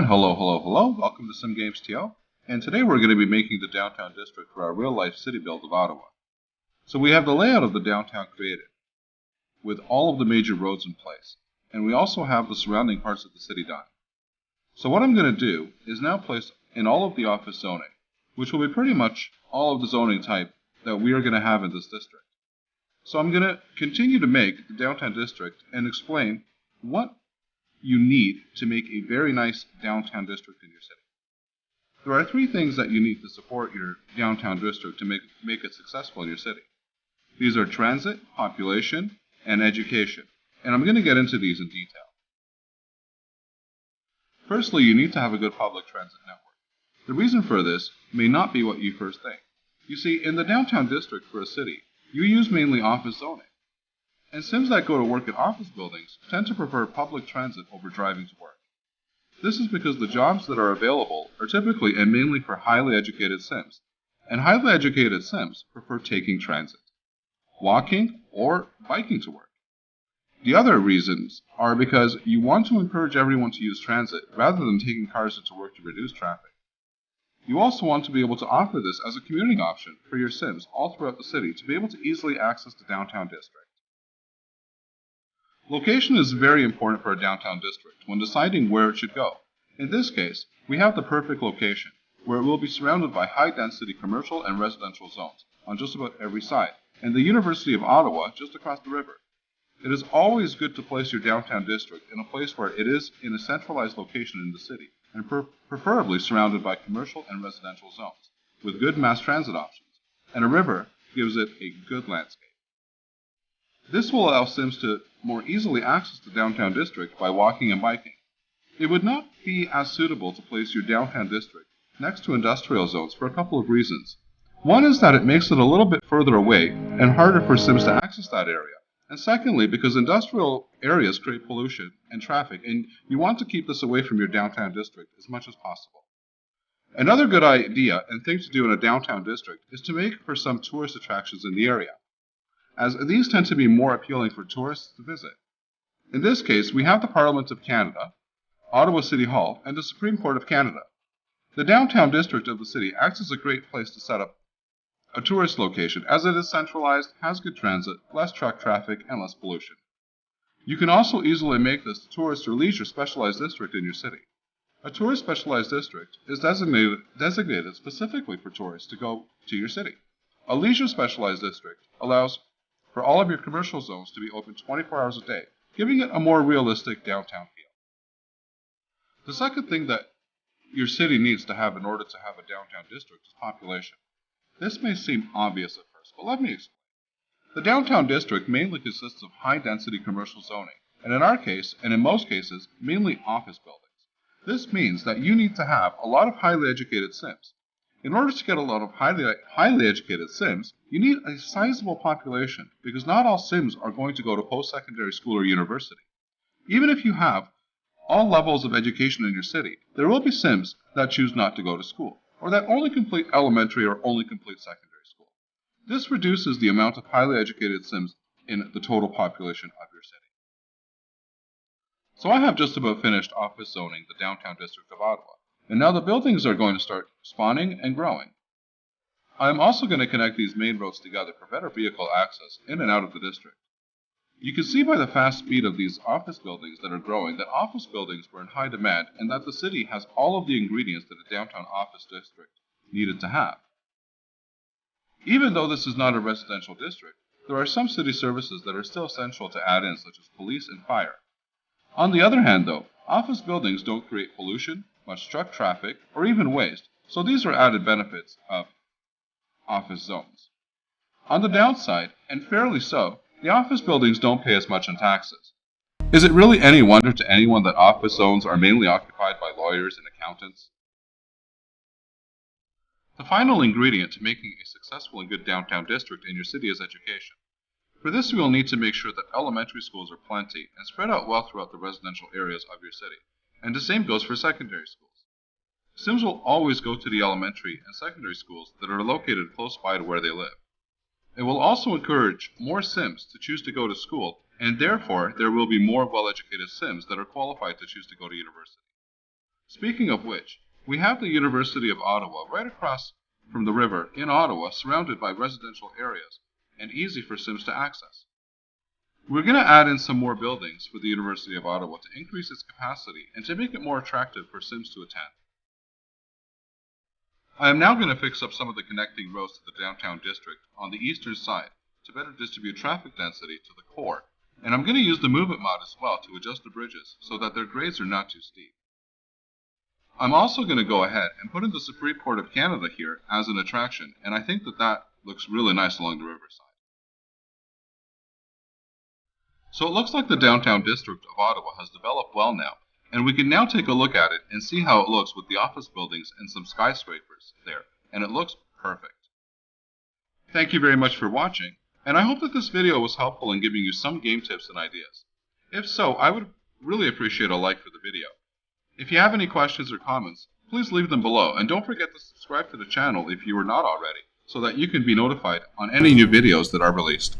And hello, welcome to Sim Games TL. And today we're going to be making the downtown district for our real-life city build of Ottawa. So we have the layout of the downtown created, with all of the major roads in place. And we also have the surrounding parts of the city done. So what I'm going to do is now place in all of the office zoning, which will be pretty much all of the zoning type that we are going to have in this district. So I'm going to continue to make the downtown district and explain what you need to make a very nice downtown district in your city. There are three things that you need to support your downtown district to make it successful in your city. These are transit, population, and education. And I'm going to get into these in detail. Firstly, you need to have a good public transit network. The reason for this may not be what you first think. You see, in the downtown district for a city, you use mainly office zoning. And Sims that go to work in office buildings tend to prefer public transit over driving to work. This is because the jobs that are available are typically and mainly for highly educated Sims, and highly educated Sims prefer taking transit, walking, or biking to work. The other reasons are because you want to encourage everyone to use transit rather than taking cars into work to reduce traffic. You also want to be able to offer this as a commuting option for your Sims all throughout the city to be able to easily access the downtown district. Location is very important for a downtown district when deciding where it should go. In this case, we have the perfect location, where it will be surrounded by high-density commercial and residential zones on just about every side, and the University of Ottawa just across the river. It is always good to place your downtown district in a place where it is in a centralized location in the city, and preferably surrounded by commercial and residential zones, with good mass transit options, and a river gives it a good landscape. This will allow Sims to more easily access the downtown district by walking and biking. It would not be as suitable to place your downtown district next to industrial zones for a couple of reasons. One is that it makes it a little bit further away and harder for Sims to access that area. And secondly, because industrial areas create pollution and traffic, and you want to keep this away from your downtown district as much as possible. Another good idea and thing to do in a downtown district is to make for some tourist attractions in the area, as these tend to be more appealing for tourists to visit. In this case, we have the Parliament of Canada, Ottawa City Hall, and the Supreme Court of Canada. The downtown district of the city acts as a great place to set up a tourist location, as it is centralized, has good transit, less truck traffic, and less pollution. You can also easily make this a tourist or leisure specialized district in your city. A tourist specialized district is designated specifically for tourists to go to your city. A leisure specialized district allows for all of your commercial zones to be open 24 hours a day, giving it a more realistic downtown feel. The second thing that your city needs to have in order to have a downtown district is population. This may seem obvious at first, but let me explain. The downtown district mainly consists of high-density commercial zoning, and in our case, and in most cases, mainly office buildings. This means that you need to have a lot of highly educated Sims. In order to get a lot of highly educated Sims, you need a sizable population, because not all Sims are going to go to post-secondary school or university. Even if you have all levels of education in your city, there will be Sims that choose not to go to school, or that only complete elementary or only complete secondary school. This reduces the amount of highly educated Sims in the total population of your city. So I have just about finished office zoning the downtown district of Ottawa, and now the buildings are going to start spawning and growing. I am also going to connect these main roads together for better vehicle access in and out of the district. You can see by the fast speed of these office buildings that are growing that office buildings were in high demand and that the city has all of the ingredients that a downtown office district needed to have. Even though this is not a residential district, there are some city services that are still essential to add in, such as police and fire. On the other hand, though, office buildings don't create pollution, much truck traffic, or even waste, so these are added benefits of office zones. On the downside, and fairly so, the office buildings don't pay as much in taxes. Is it really any wonder to anyone that office zones are mainly occupied by lawyers and accountants? The final ingredient to making a successful and good downtown district in your city is education. For this, you will need to make sure that elementary schools are plenty and spread out well throughout the residential areas of your city, and the same goes for secondary schools. Sims will always go to the elementary and secondary schools that are located close by to where they live. It will also encourage more Sims to choose to go to school, and therefore there will be more well-educated Sims that are qualified to choose to go to university. Speaking of which, we have the University of Ottawa right across from the river in Ottawa, surrounded by residential areas and easy for Sims to access. We're going to add in some more buildings for the University of Ottawa to increase its capacity and to make it more attractive for Sims to attend. I am now going to fix up some of the connecting roads to the downtown district on the eastern side to better distribute traffic density to the core, and I'm going to use the movement mod as well to adjust the bridges so that their grades are not too steep. I'm also going to go ahead and put in the Supreme Court of Canada here as an attraction, and I think that looks really nice along the riverside. So it looks like the downtown district of Ottawa has developed well now, and we can now take a look at it and see how it looks with the office buildings and some skyscrapers there, and it looks perfect. Thank you very much for watching, and I hope that this video was helpful in giving you some game tips and ideas. If so, I would really appreciate a like for the video. If you have any questions or comments, please leave them below, and don't forget to subscribe to the channel if you are not already, so that you can be notified on any new videos that are released.